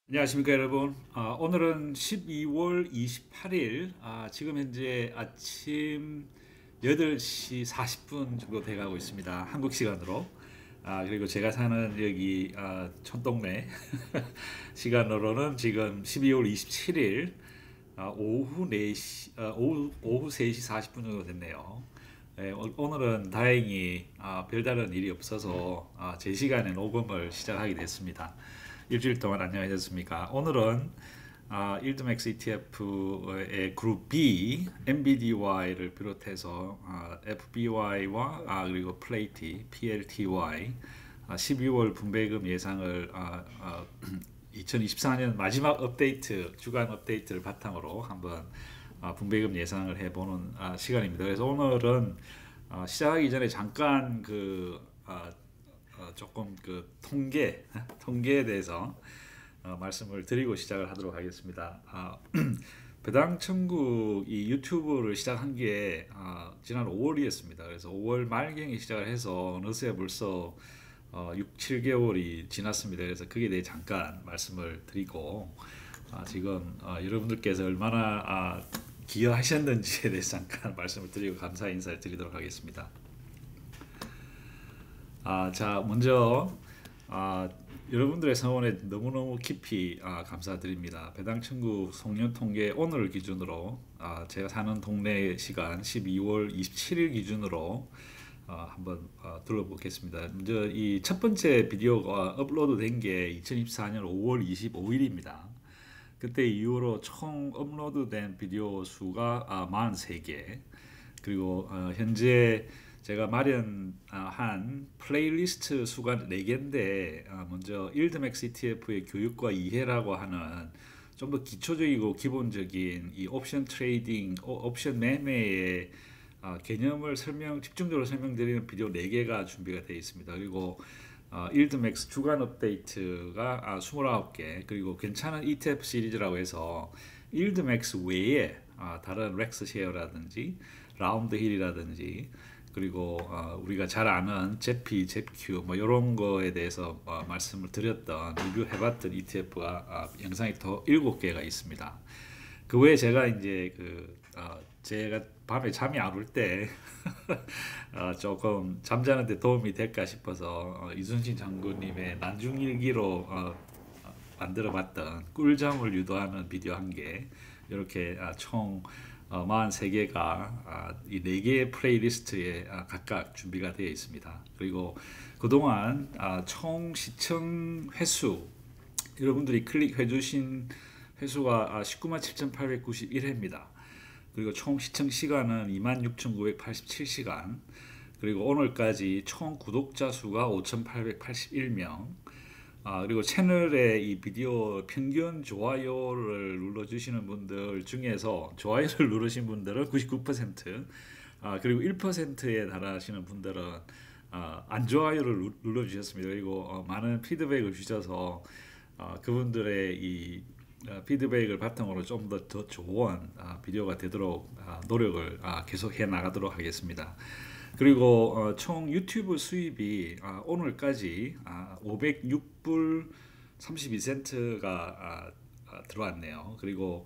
안녕하십니까 여러분. 오늘은 12월 28일, 지금 현재 아침 8시 40분 정도 돼가고 있습니다. 한국 시간으로. 그리고 제가 사는 여기 촌동네 시간으로는 지금 12월 27일 오후 4시, 오후 3시 40분 정도 됐네요. 네, 오늘은 다행히 별다른 일이 없어서 제 시간에 녹음을 시작하게 됐습니다. 일주일 동안 안녕하셨습니까? 오늘은 일드맥스 ETF의 그룹 B, MBDY를 비롯해서 FBY와 그리고 플레이티, PLTY 12월 분배금 예상을 2024년 마지막 업데이트, 주간 업데이트를 바탕으로 한번 분배금 예상을 해보는 시간입니다. 그래서 오늘은 시작하기 전에 잠깐 조금 통계에 대해서 말씀을 드리고 시작을 하도록 하겠습니다. 배당 천국 이 유튜브를 시작한 게 지난 5월이었습니다. 그래서 5월 말경에 시작을 해서 어느새 벌써 6, 7개월이 지났습니다. 그래서 그에 대해 잠깐 말씀을 드리고 지금 여러분들께서 얼마나 기여하셨는지에 대해서 잠깐 말씀을 드리고 감사 인사를 드리도록 하겠습니다. 자, 먼저 여러분들의 성원에 너무너무 깊이 감사드립니다. 배당천국 송년 통계 오늘 기준으로 제가 사는 동네 시간 12월 27일 기준으로 한번 둘러보겠습니다. 먼저 이 첫 번째 비디오가 업로드된 게 2024년 5월 25일입니다. 그때 이후로 총 업로드된 비디오 수가 43개. 그리고 현재 제가 마련한 플레이리스트 수가 4개인데 먼저 일드맥스 ETF의 교육과 이해라고 하는 좀 더 기초적이고 기본적인 이 옵션 트레이딩, 옵션 매매의 개념을 집중적으로 설명드리는 비디오 4개가 준비가 되어 있습니다. 그리고 일드맥스 주간 업데이트가 29개, 그리고 괜찮은 ETF 시리즈라고 해서 일드맥스 외에 다른 렉스셰어라든지 라운드 힐이라든지 그리고 우리가 잘 아는 제피, 제큐 뭐 이런 거에 대해서 말씀을 드렸던 리뷰해봤던 ETF가 영상이 더 7개가 있습니다. 그 외에 제가 이제 제가 밤에 잠이 안 올 때 조금 잠자는데 도움이 될까 싶어서 이순신 장군님의 난중일기로 만들어봤던 꿀잠을 유도하는 비디오 1개, 이렇게 총 43개가 이 4개의 플레이리스트에 각각 준비가 되어 있습니다. 그리고 그동안 총 시청 횟수, 여러분들이 클릭해 주신 횟수가 19만 7,891회입니다. 그리고 총 시청 시간은 26,987시간, 그리고 오늘까지 총 구독자 수가 5,881명, 그리고 채널에 이 비디오 평균 좋아요를 눌러주시는 분들 중에서 좋아요를 누르신 분들은 99%, 그리고 1%에 달하시는 분들은 안 좋아요를 눌러주셨습니다. 그리고 많은 피드백을 주셔서 그분들의 이 피드백을 바탕으로 좀 더 좋은 비디오가 되도록 노력을 계속 해 나가도록 하겠습니다. 그리고 총 유튜브 수입이 오늘까지 506불 32센트가 들어왔네요. 그리고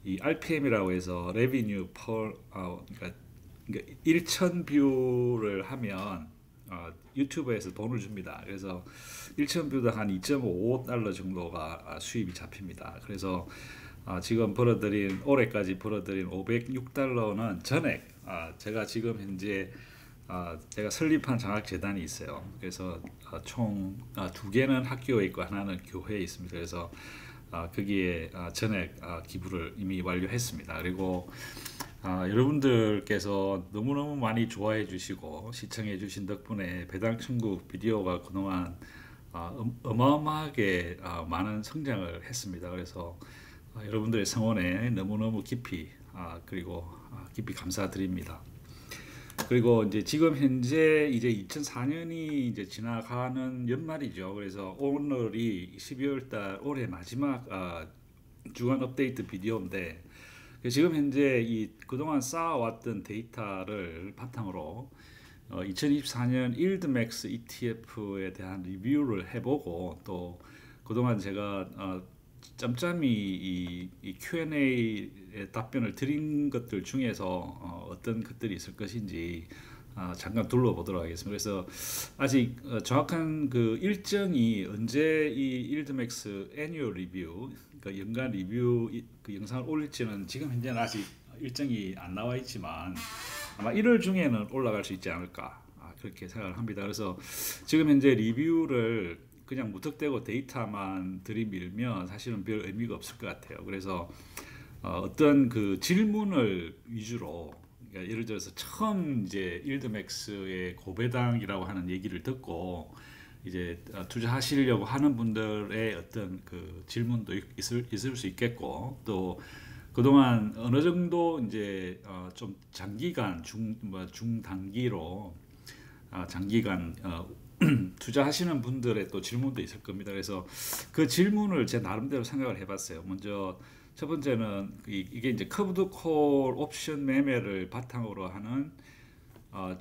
이 RPM이라고 해서 레비뉴 퍼 그러니까 1,000뷰를 하면 유튜브에서 돈을 줍니다. 그래서 1,000뷰당 한 2.5달러 정도가 수입이 잡힙니다. 그래서 지금 벌어들인 올해까지 벌어들인 506달러는 전액 제가 지금 현재 제가 설립한 장학재단이 있어요. 그래서 총 2개는 학교에 있고 하나는 교회에 있습니다. 그래서 거기에 전액 기부를 이미 완료했습니다. 그리고 여러분들께서 너무너무 많이 좋아해 주시고 시청해 주신 덕분에 배당천국 비디오가 그동안 어마어마하게 많은 성장을 했습니다. 그래서 여러분들의 성원에 너무너무 깊이 그리고 깊이 감사드립니다. 그리고 이제 지금 현재 이제 2004년이 이제 지나가는 연말이죠. 그래서 오늘이 12월 달 올해 마지막 주간 업데이트 비디오인데 지금 현재 이 그동안 쌓아왔던 데이터를 바탕으로 2024년 일드맥스 ETF에 대한 리뷰를 해보고 또 그동안 제가 짬짬이 이 Q&A에 답변을 드린 것들 중에서 어떤 것들이 있을 것인지 잠깐 둘러보도록 하겠습니다. 그래서 아직 정확한 그 일정이 언제 이 일드맥스 애뉴얼 리뷰, 그 연간 리뷰 그 영상을 올릴지는 지금 현재는 아직 일정이 안 나와 있지만 아마 1월 중에는 올라갈 수 있지 않을까 그렇게 생각을 합니다. 그래서 지금 현재 리뷰를 그냥 무턱대고 데이터만 들이밀면 사실은 별 의미가 없을 것 같아요. 그래서 어떤 그 질문을 위주로, 그러니까 예를 들어서 처음 이제 일드맥스의 고배당이라고 하는 얘기를 듣고 이제 투자하시려고 하는 분들의 어떤 그 질문도 있을 수 있겠고, 또 그동안 어느 정도 이제 좀 장기간 중단기로 장기간 투자하시는 분들의 또 질문도 있을 겁니다. 그래서 그 질문을 제 나름대로 생각을 해봤어요. 먼저 첫 번째는 이게 이제 커브드 콜 옵션 매매를 바탕으로 하는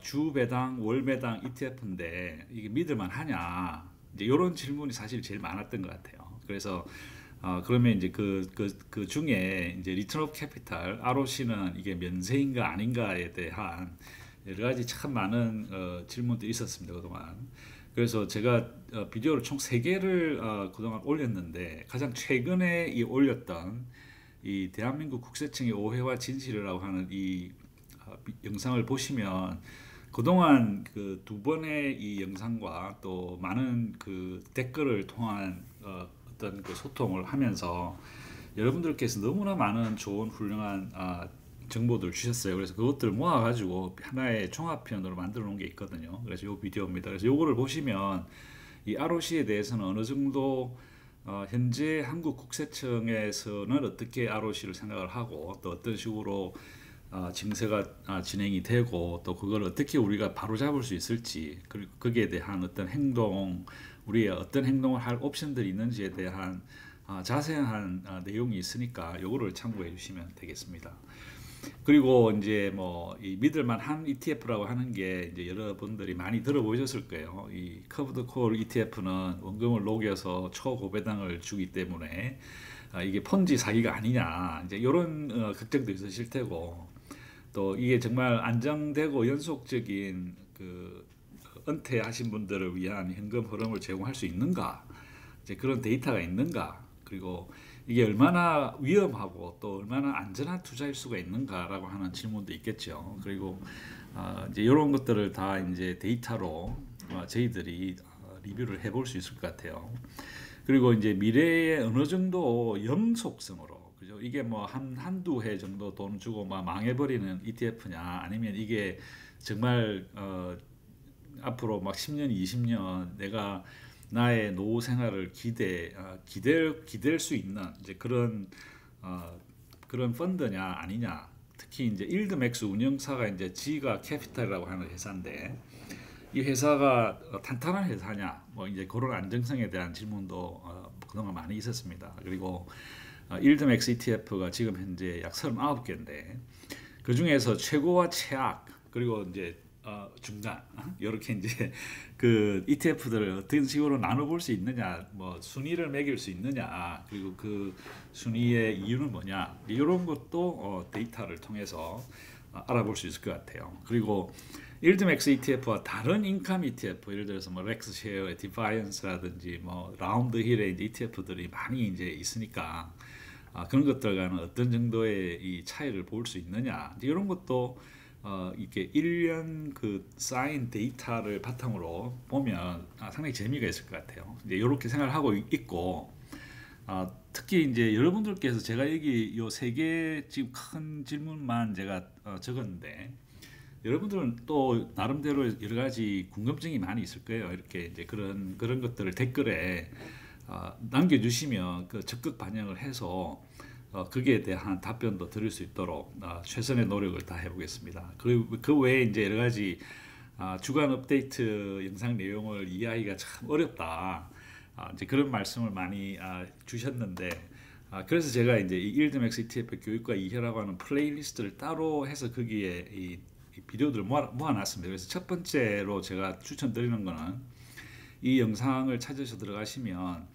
주 배당, 월 배당 ETF인데 이게 믿을만 하냐? 이제 이런 질문이 사실 제일 많았던 것 같아요. 그래서 그러면 이제 그 중에 이제 리턴 오브 캐피탈 ROC는 이게 면세인가 아닌가에 대한 여러 가지 참 많은 질문들이 있었습니다, 그동안. 그래서 제가 비디오를 총 3개를 그동안 올렸는데, 가장 최근에 올렸던 이 대한민국 국세청의 오해와 진실이라고 하는 이 영상을 보시면 그동안 그 2번의 이 영상과 또 많은 그 댓글을 통한 어떤 그 소통을 하면서 여러분들께서 너무나 많은 좋은 훌륭한 정보들 주셨어요. 그래서 그것들 모아가지고 하나의 종합편으로 만들어 놓은 게 있거든요. 그래서 이 비디오입니다. 그래서 이거를 보시면 이 ROC에 대해서는 어느 정도 현재 한국 국세청에서는 어떻게 ROC를 생각을 하고 또 어떤 식으로 증세가 진행이 되고 또 그걸 어떻게 우리가 바로잡을 수 있을지, 그리고 거기에 대한 어떤 행동, 우리의 어떤 행동을 할 옵션들이 있는지에 대한 자세한 내용이 있으니까 요거를 참고해 주시면 되겠습니다. 그리고 이제 뭐 이 믿을만한 ETF라고 하는 게 이제 여러분들이 많이 들어보셨을 거예요. 이 커브드 콜 ETF는 원금을 녹여서 초고배당을 주기 때문에 이게 폰지 사기가 아니냐, 이제 이런 걱정도 있으실 테고, 또 이게 정말 안정되고 연속적인 그 은퇴하신 분들을 위한 현금 흐름을 제공할 수 있는가, 이제 그런 데이터가 있는가, 그리고 이게 얼마나 위험하고 또 얼마나 안전한 투자일 수가 있는가라고 하는 질문도 있겠죠. 그리고 이제 이런 것들을 다 이제 데이터로 저희들이 리뷰를 해볼 수 있을 것 같아요. 그리고 이제 미래에 어느 정도 영속성으로, 그죠? 이게 뭐 한두 해 정도 돈 주고 막 망해버리는 ETF냐, 아니면 이게 정말 앞으로 막 10년, 20년 내가 나의 노후 생활을 기댈 수 있는 이제 그런 펀드냐 아니냐. 특히 이제 일드맥스 운영사가 이제 지가 캐피탈이라고 하는 회사인데, 이 회사가 탄탄한 회사냐, 뭐 이제 그런 안정성에 대한 질문도 그동안 많이 있었습니다. 그리고 일드맥스 ETF가 지금 현재 약 39개인데 그 중에서 최고와 최악, 그리고 이제 중간, 이렇게 이제 그 ETF들을 어떤 식으로 나눠볼 수 있느냐, 뭐 순위를 매길 수 있느냐, 그리고 그 순위의 이유는 뭐냐, 이런 것도 데이터를 통해서 알아볼 수 있을 것 같아요. 그리고 일드맥스 ETF와 다른 인컴 ETF, 예를 들어서 뭐 렉스쉐어의 디파이언스라든지 뭐 라운드 힐의 이제 ETF들이 많이 이제 있으니까 그런 것들과는 어떤 정도의 이 차이를 볼 수 있느냐, 이런 것도 이게 1년 그 쌓인 데이터를 바탕으로 보면 상당히 재미가 있을 것 같아요. 이제 이렇게 생각을 하고 있고, 특히 이제 여러분들께서 제가 여기 요 3개 지금 큰 질문만 제가 적었는데, 여러분들은 또 나름대로 여러 가지 궁금증이 많이 있을 거예요. 이렇게 이제 그런 것들을 댓글에 남겨주시면 그 적극 반영을 해서 거기에 대한 답변도 드릴 수 있도록 최선의 노력을 다 해보겠습니다. 그 외에 이제 여러 가지 주간 업데이트 영상 내용을 이해하기가 참 어렵다, 이제 그런 말씀을 많이 주셨는데, 그래서 제가 이제 이 일드맥스 ETF 교육과 이해라고 하는 플레이리스트를 따로 해서 거기에 이 비디오들을 모아놨습니다. 그래서 첫 번째로 제가 추천드리는 거는 이 영상을 찾으셔 들어가시면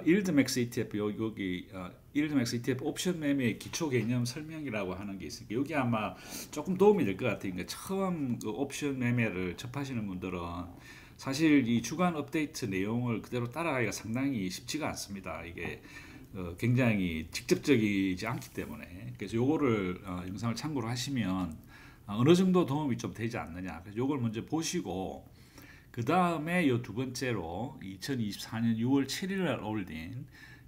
일드맥스 ETF 여기 일드맥스 ETF 옵션 매매 기초 개념 설명이라고 하는 게 있으니까 여기 아마 조금 도움이 될 것 같아요. 그러니까 처음 그 옵션 매매를 접하시는 분들은 사실 이 주간 업데이트 내용을 그대로 따라가기가 상당히 쉽지가 않습니다. 이게 굉장히 직접적이지 않기 때문에 그래서 요거를 영상을 참고로 하시면 어느 정도 도움이 좀 되지 않느냐. 그래서 요걸 먼저 보시고 그 다음에 요 두 번째로 2024년 6월 7일 날 올린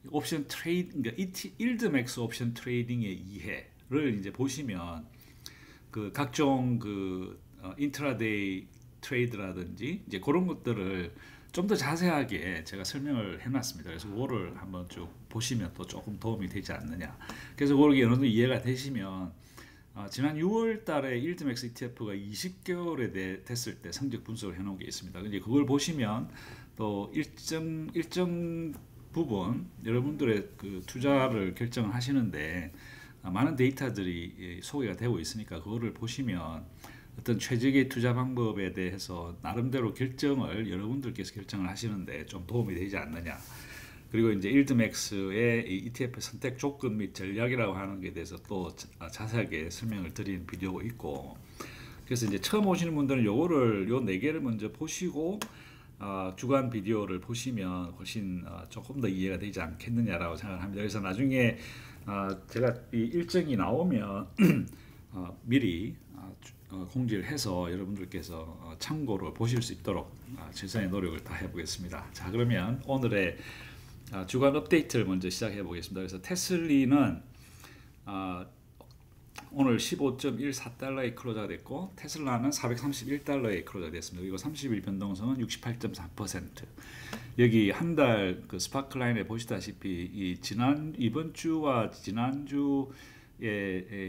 옵션 트레이드, 그러니까 일드맥스 옵션 트레이딩의 이해를 이제 보시면 그 각종 그 인트라데이 트레이드라든지 이제 그런 것들을 좀 더 자세하게 제가 설명을 해놨습니다. 그래서 그거를 한번 쭉 보시면 또 조금 도움이 되지 않느냐. 그래서 그게 어느 정도 이해가 되시면 지난 6월 달에 일드맥스 ETF가 20개월에 됐을 때 성적 분석을 해놓은 게 있습니다. 근데 그걸 보시면 또 일정 부분 여러분들의 그 투자를 결정을 하시는데 많은 데이터들이 소개가 되고 있으니까 그거를 보시면 어떤 최적의 투자 방법에 대해서 나름대로 결정을 여러분들께서 결정을 하시는데 좀 도움이 되지 않느냐. 그리고 이제 일드맥스의 ETF 선택 조건 및 전략이라고 하는 것에 대해서 또 자세하게 설명을 드린 비디오가 있고, 그래서 이제 처음 오시는 분들은 요거를 요 네 개를 먼저 보시고 주간 비디오를 보시면 훨씬 조금 더 이해가 되지 않겠느냐라고 생각을 합니다. 그래서 나중에 제가 이 일정이 나오면 미리 공지를 해서 여러분들께서 참고로 보실 수 있도록 최선의 노력을 다 해보겠습니다. 자, 그러면 오늘의 주간 업데이트를 먼저 시작해 보겠습니다. 그래서 테슬리는 오늘 15.14달러에 클로즈가 됐고 테슬라는 431달러에 클로즈가 됐습니다. 그리고 30일 변동성은 68.4%. 여기 한 달 그 스파클라인에 보시다시피 이번 주와 지난주에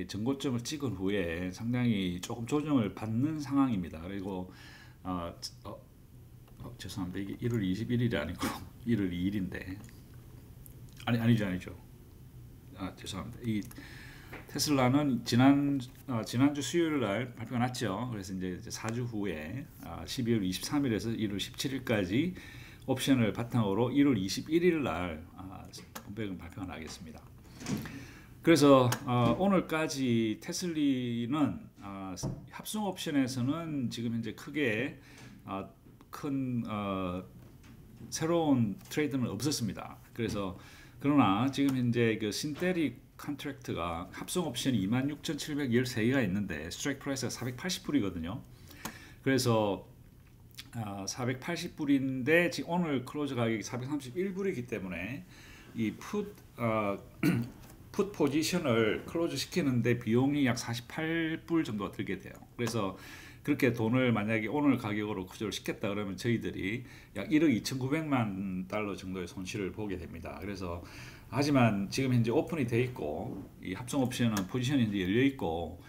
전고점을 찍은 후에 상당히 조금 조정을 받는 상황입니다. 그리고 죄송합니다. 이게 1월 21일이 아니고 1월 2일인데 아니죠. 죄송합니다. 이 테슬라는 지난주 수요일 날 발표가 났죠. 그래서 이제 4주 후에 12월 23일에서 1월 17일까지 옵션을 바탕으로 1월 21일 날 분배금 발표가 나겠습니다. 그래서 오늘까지 테슬리는 합성 옵션에서는 지금 현재 크게 큰 새로운 트레이드는 없었습니다. 그래서 그러나 지금 현재 그 신테릭 컨트랙트가 합성 옵션이 26,713개가 있는데 스트라이크 프라이스가 480불이거든요. 그래서 480불인데 지금 오늘 클로즈 가격이 431불이기 때문에 이 풋 포지션을 클로즈 시키는데 비용이 약 48불 정도가 들게 돼요. 그래서 그렇게 돈을 만약에 오늘 가격으로 구조를 시켰다 그러면 저희들이 약 1억 2,900만 달러 정도의 손실을 보게 됩니다. 그래서 하지만 지금 현재 오픈이 돼 있고 이 합성 옵션은 포지션이 이제 열려 있고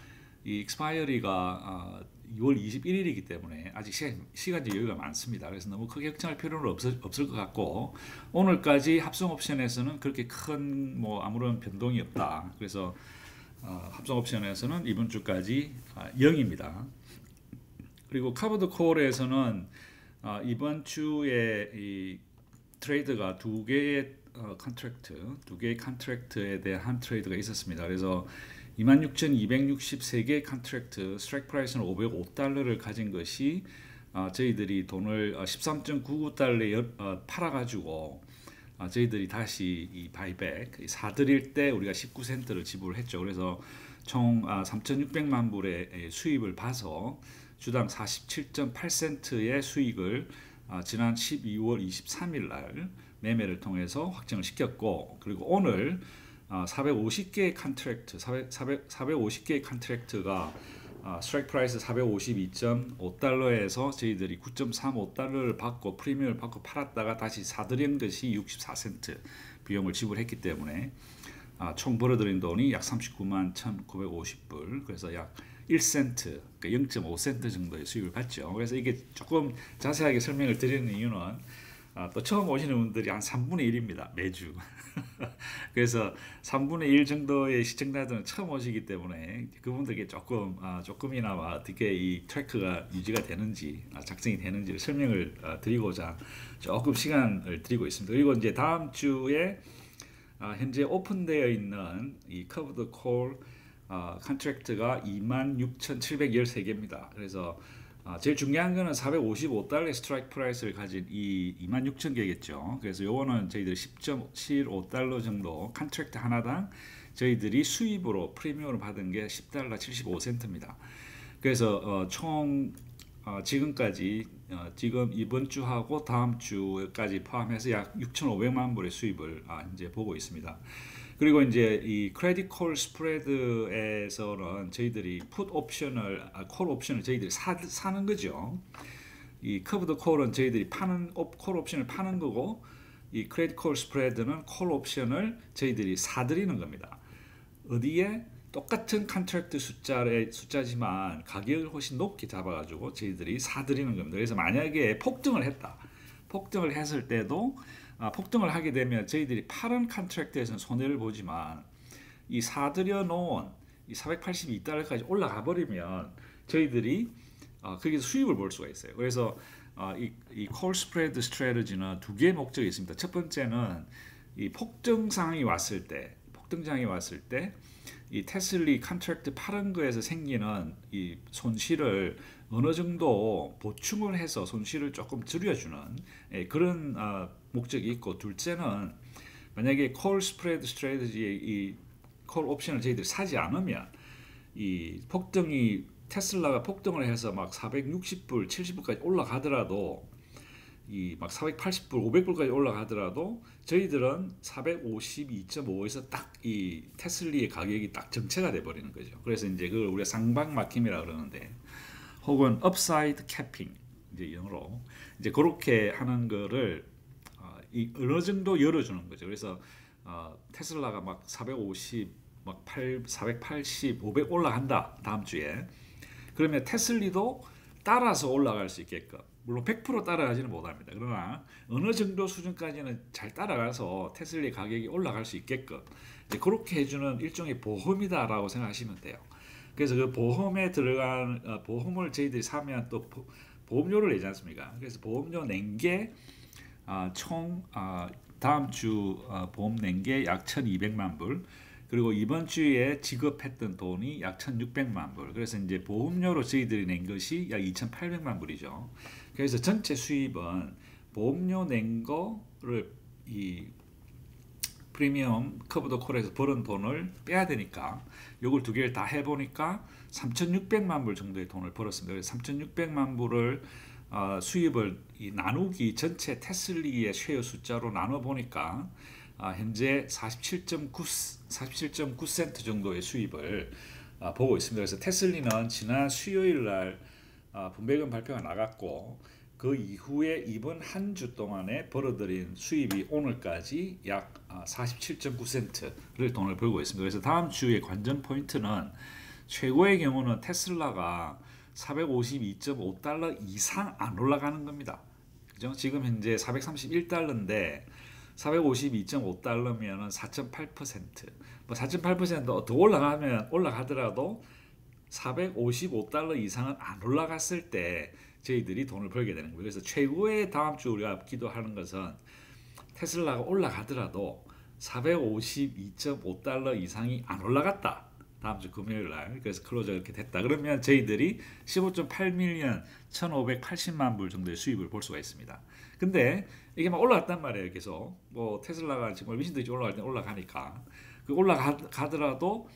이 익스파이어리가 6월 21일이기 때문에 아직 시간적 여유가 많습니다. 그래서 너무 크게 걱정할 필요는 없을 것 같고 오늘까지 합성 옵션에서는 그렇게 큰 아무런 변동이 없다. 그래서 합성 옵션에서는 이번 주까지 0입니다. 그리고 카보드 콜에서는 이번 주에 이 트레이드가 두 개의 컨트랙트에 대한 트레이드가 있었습니다. 그래서 26,263개 컨트랙트 스트라이크 프라이스는 505달러를 가진 것이 저희들이 돈을 13.99달러에 팔아가지고 저희들이 다시 이 바이백 사들일 때 우리가 19센트를 지불했죠. 그래서 총 3,600만 불의 수입을 봐서 주당 47.8센트의 수익을 지난 12월 23일 날 매매를 통해서 확정을 시켰고, 그리고 오늘 450개의 컨트랙트가 스트라이크 프라이스 452.5달러에서 저희들이 9.35달러를 받고 프리미엄을 받고 팔았다가 다시 사들인 것이 64센트 비용을 지불했기 때문에 총 벌어들인 돈이 약 39만 1,950불, 그래서 약 1센트, 그러니까 0.5센트 정도의 수익을 받죠. 그래서 이게 조금 자세하게 설명을 드리는 이유는 또 처음 오시는 분들이 한 3분의 1입니다. 매주. 그래서 3분의 1 정도의 시청자들은 처음 오시기 때문에 그분들께 조금이나마 어떻게 이 트래크가 유지가 되는지 작성이 되는지를 설명을 드리고자 조금 시간을 드리고 있습니다. 그리고 이제 다음 주에 현재 오픈되어 있는 이 커브드 콜 컨트랙트가 26,713개입니다. 그래서 제일 중요한 거는 455달러의 스트라이크 프라이스를 가진 이 26,000개겠죠. 그래서 요거는 저희들이 10.75달러 정도 컨트랙트 하나당 저희들이 수입으로 프리미엄을 받은 게 10달러 75센트입니다. 그래서 총 지금까지 지금 이번 주하고 다음 주까지 포함해서 약 6,500만 불의 수입을 이제 보고 있습니다. 그리고 이제 이 크레딧 콜 스프레드에서는 저희들이 콜 옵션을 저희들이 사는 거죠. 이 커브드 콜은 저희들이 콜 옵션을 파는 거고, 이 크레딧 콜 스프레드는 콜 옵션을 저희들이 사들이는 겁니다. 어디에 똑같은 컨트랙트 숫자지만 가격을 훨씬 높게 잡아가지고 저희들이 사들이는 겁니다. 그래서 만약에 폭등을 했을 때도 폭등을 하게 되면 저희들이 파는 컨트랙트에서는 손해를 보지만 이 사들여 놓은 이 482달러까지 올라가 버리면 저희들이 거기서 수익을 볼 수가 있어요. 그래서 이 콜 스프레드 스트래티지는 두 개의 목적이 있습니다. 첫 번째는 이 폭등장이 왔을 때 이 테슬리 컨트랙트 파는 거에서 생기는 이 손실을 어느 정도 보충을 해서 손실을 조금 줄여주는 그런 목적이 있고, 둘째는 만약에 콜 스프레드 스트래티지의 이 콜 옵션을 저희들이 사지 않으면 이 테슬라가 폭등을 해서 막 460불, 70불까지 올라가더라도 이 막 480불, 500불까지 올라가더라도 저희들은 452.5에서 딱 이 테슬리의 가격이 딱 정체가 돼 버리는 거죠. 그래서 이제 그걸 우리가 상방 막힘이라 그러는데, 혹은 업사이드 캐핑 이제 영어로 이제 그렇게 하는 거를 어느 정도 열어주는 거죠. 그래서 테슬라가 막 450, 막 480, 500 올라간다 다음 주에. 그러면 테슬리도 따라서 올라갈 수 있게끔, 물론 100% 따라가지는 못합니다. 그러나 어느 정도 수준까지는 잘 따라가서 테슬라의 가격이 올라갈 수 있게끔 이제 그렇게 해주는 일종의 보험이다라고 생각하시면 돼요. 그래서 그 보험에 들어간 보험을 저희들이 사면 또 보험료를 내지 않습니까? 그래서 보험료 낸 게 총 다음 주 보험 낸 게 약 1,200만 불, 그리고 이번 주에 지급했던 돈이 약 1,600만 불. 그래서 이제 보험료로 저희들이 낸 것이 약 2,800만 불이죠. 그래서 전체 수입은 보험료 낸 거를 이 프리미엄 커브드 콜에서 벌은 돈을 빼야 되니까 요걸 두 개를 다 해보니까 3,600만 불 정도의 돈을 벌었습니다. 그래서 3,600만 불을 수입을 나누기 전체 테슬리의 쉐어 숫자로 나눠보니까 현재 47.9센트 정도의 수입을 보고 있습니다. 그래서 테슬리는 지난 수요일 날 분배금 발표가 나갔고, 그 이후에 이번 한 주 동안에 벌어들인 수입이 오늘까지 약 47.9센트를 돈을 벌고 있습니다. 그래서 다음 주의 관전 포인트는 최고의 경우는 테슬라가 452.5달러 이상 안 올라가는 겁니다. 그죠? 지금 현재 431달러인데 452.5달러면은 4.8%, 뭐 4.8% 더 올라가더라도 455달러 이상은 안 올라갔을 때 저희들이 돈을 벌게 되는 거예요. 그래서 최고의 다음 주 우리가 기도하는 것은 테슬라가 올라가더라도 452.5달러 이상이 안 올라갔다. 다음 주 금요일 날. 그래서 클로저가 이렇게 됐다. 그러면 저희들이 15.8밀리언 1,580만 불 정도의 수입을 볼 수가 있습니다. 근데 이게 막 올라갔단 말이에요. 계속 뭐 테슬라가 정말 미친듯이 올라갈 때 올라가니까 그 올라가더라도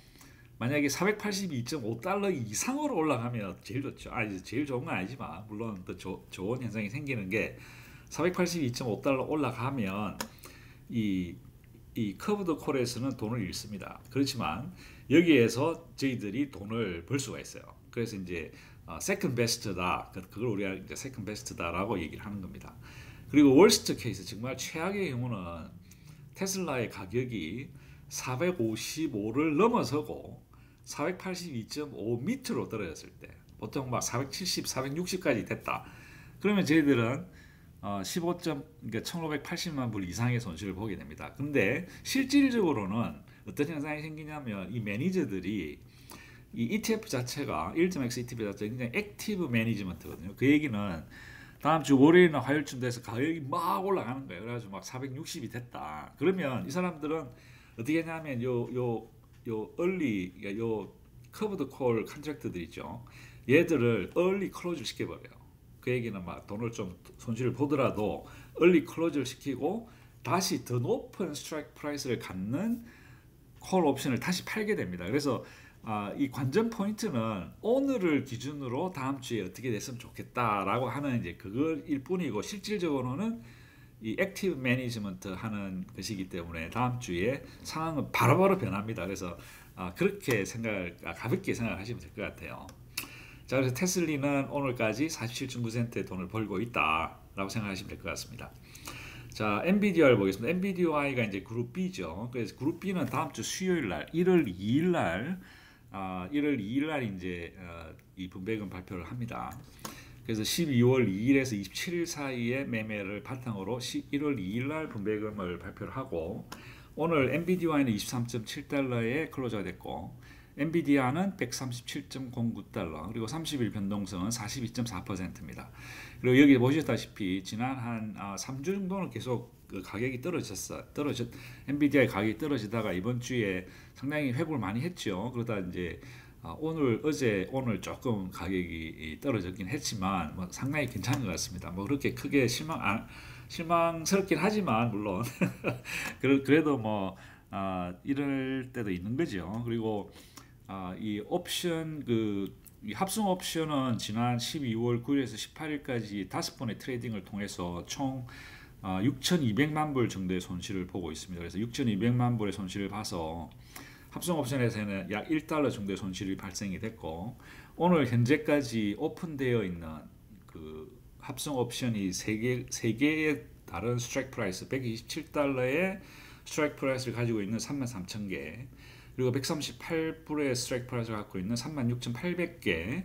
만약에 482.5달러 이상으로 올라가면 제일 좋죠. 이제 제일 좋은 건 아니지만 물론 더 좋은 현상이 생기는 게 482.5달러 올라가면 이 커브드 콜에서는 돈을 잃습니다. 그렇지만 여기에서 저희들이 돈을 벌 수가 있어요. 그래서 이제 세컨드 베스트다. 그걸 우리가 이제 세컨드 베스트다라고 얘기를 하는 겁니다. 그리고 월스트 케이스, 정말 최악의 경우는 테슬라의 가격이 455를 넘어서고 482.5 밑으로 떨어졌을 때, 보통 막 470, 460까지 됐다. 그러면 저희들은 그러니까 1,580만 불 이상의 손실을 보게 됩니다. 근데 실질적으로는 어떤 현상이 생기냐면 이 매니저들이 이 ETF 자체가 1.X ETF 자체가 굉장히 액티브 매니지먼트거든요. 그 얘기는 다음 주 월요일이나 화요일쯤 돼서 가격이 막 올라가는 거예요. 그래가지고 막 460이 됐다. 그러면 이 사람들은 어떻게 하냐면 요 얼리, 그러니까 요 커브드 콜 컨트랙트들 있죠. 얘들을 얼리 클로즈를 시켜버려요. 그 얘기는 막 돈을 좀 손실을 보더라도 얼리 클로즈를 시키고 다시 더 높은 스트라이크 프라이스를 갖는 콜 옵션을 다시 팔게 됩니다. 그래서 이 관전 포인트는 오늘을 기준으로 다음 주에 어떻게 됐으면 좋겠다라고 하는 이제 그거일 뿐이고 실질적으로는 이 액티브 매니지먼트 하는 것이기 때문에 다음 주에 상황은 바로바로 변합니다. 그래서 그렇게 가볍게 생각하시면 될 것 같아요. 자, 그래서 테슬리는 오늘까지 47.9센트의 돈을 벌고 있다라고 생각하시면 될 것 같습니다. 자, 엔비디아를 보겠습니다. 엔비디아가 이제 그룹 B죠. 그래서 그룹 B는 다음 주 수요일 날 1월 2일 날 1월 2일 날 이제 이 분배금 발표를 합니다. 그래서 12월 2일에서 27일 사이에 매매를 바탕으로 1월 2일 날 분배금을 발표를 하고 오늘 엔비디아는 23.7달러에 클로저가 됐고 엔비디아는 137.09달러 그리고 30일 변동성은 42.4%입니다. 그리고 여기 보셨다시피 지난 한 3주 정도는 계속 그 가격이 엔비디아의 가격이 떨어지다가 이번 주에 상당히 회복을 많이 했죠. 그러다 이제 오늘 조금 가격이 떨어졌긴 했지만 뭐 상당히 괜찮은 것 같습니다. 뭐 그렇게 크게 실망스럽긴 하지만 물론 그래도 뭐 이럴 때도 있는 거죠. 그리고 이 옵션 이 합성 옵션은 지난 12월 9일에서 18일까지 5번의 트레이딩을 통해서 총 6,200만 불 정도의 손실을 보고 있습니다. 그래서 6,200만 불의 손실을 봐서 합성 옵션에서는 약 1달러 정도의 손실이 발생이 됐고 오늘 현재까지 오픈되어 있는 그 합성 옵션이 3개의 다른 스트라이크 프라이스 127달러의 스트라이크 프라이스를 가지고 있는 33,000개 그리고 138불의 스트라이크 프라이스를 갖고 있는 36,800개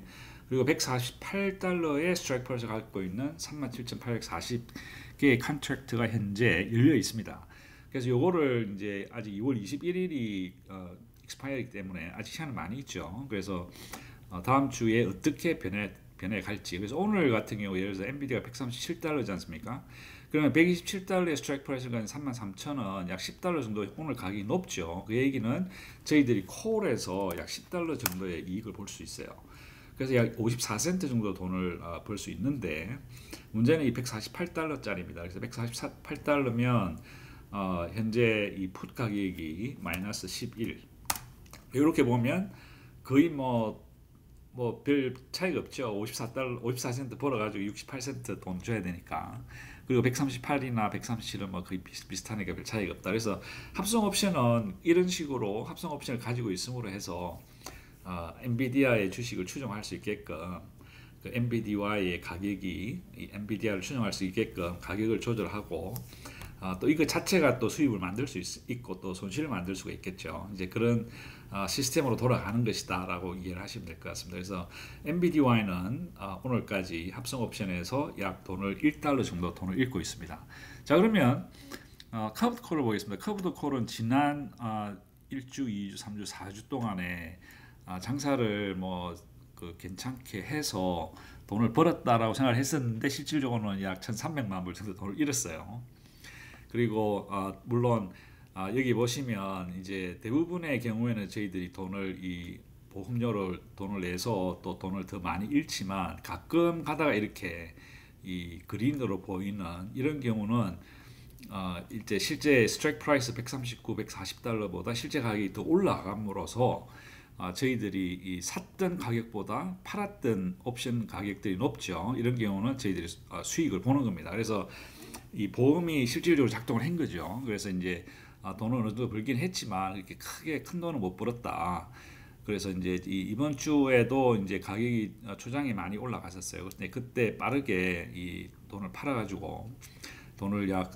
그리고 148달러의 스트라이크 프라이스를 갖고 있는 37,840개의 컨트랙트가 현재 열려 있습니다. 그래서 요거를 이제 아직 2월 21일이 익스파이어이기 때문에 아직 시간은 많이 있죠. 그래서 다음 주에 어떻게 변해 갈지. 그래서 오늘 같은 경우 예를 들어서 엔비디아가 137달러지 않습니까? 그러면 127달러의 스트라이크 프라이스를 가진 33,000원 약 10달러 정도 오늘 가격이 높죠. 그 얘기는 저희들이 콜에서 약 10달러 정도의 이익을 볼 수 있어요. 그래서 약 54센트 정도 돈을 벌 수 있는데 문제는 이 148달러짜리입니다. 그래서 148달러면 현재 이 풋 가격이 마이너스 11 이렇게 보면 거의 별 차이가 없죠. 54센트 벌어가지고 68센트 돈 줘야 되니까. 그리고 138이나 137은 뭐 거의 비슷하니까 별 차이가 없다. 그래서 합성 옵션은 이런 식으로 합성 옵션을 가지고 있음으로 해서 엔비디아의 주식을 추종할 수 있게끔 그 엔비디아의 가격이 엔비디아를 추종할 수 있게끔 가격을 조절하고 또 이거 자체가 또 수입을 만들 수 있고 또 손실을 만들 수가 있겠죠. 이제 그런 시스템으로 돌아가는 것이다라고 이해를 하시면 될 것 같습니다. 그래서 엔비디아는 오늘까지 합성 옵션에서 약 돈을 1달러 정도 돈을 잃고 있습니다. 자, 그러면 커브드 콜을 보겠습니다. 커브드 콜은 지난 1주, 2주, 3주, 4주 동안에 장사를 괜찮게 해서 돈을 벌었다라고 생각을 했었는데 실질적으로는 약 1,300만 불 정도 돈을 잃었어요. 그리고 물론 여기 보시면 이제 대부분의 경우에는 저희들이 이 보험료를 돈을 내서 또 돈을 더 많이 잃지만 가끔 가다가 이렇게 이 그린으로 보이는 이런 경우는 이제 실제 스트라이크 프라이스 139, 140달러보다 실제 가격이 더 올라감으로써 저희들이 이 샀던 가격보다 팔았던 옵션 가격들이 높죠. 이런 경우는 저희들이 수익을 보는 겁니다. 그래서 이 보험이 실질적으로 작동을 한 거죠. 그래서 이제 돈을 어느 정도 벌긴 했지만 이렇게 크게 큰 돈은 못 벌었다. 그래서 이제 이번 주에도 이제 가격이 초장이 많이 올라갔었어요. 근데 그때 빠르게 이 돈을 팔아가지고 돈을 약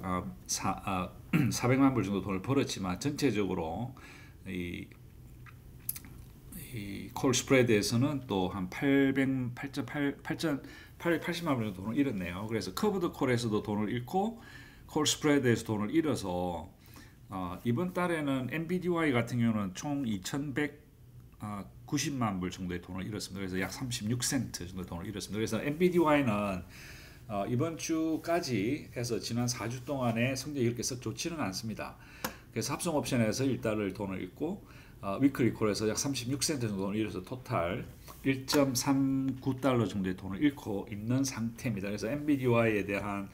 400만 불 정도 돈을 벌었지만 전체적으로 이 이 콜 스프레드에서는 또 한 880만 불 정도 돈을 잃었네요. 그래서 커브드 콜에서도 돈을 잃고 콜 스프레드에서 돈을 잃어서 이번 달에는 NBDY 같은 경우는 총 2,190만 불 정도의 돈을 잃었습니다. 그래서 약 36센트 정도 돈을 잃었습니다. 그래서 NBDY는 이번 주까지 해서 지난 4주 동안의 성적이 그렇게 썩 좋지는 않습니다. 그래서 합성 옵션에서 1달러 돈을 잃고 위클리 콜에서 약 36센트 정도 돈을 잃어서 토탈 1.39달러 정도의 돈을 잃고 있는 상태입니다. 그래서 NBDY에 대한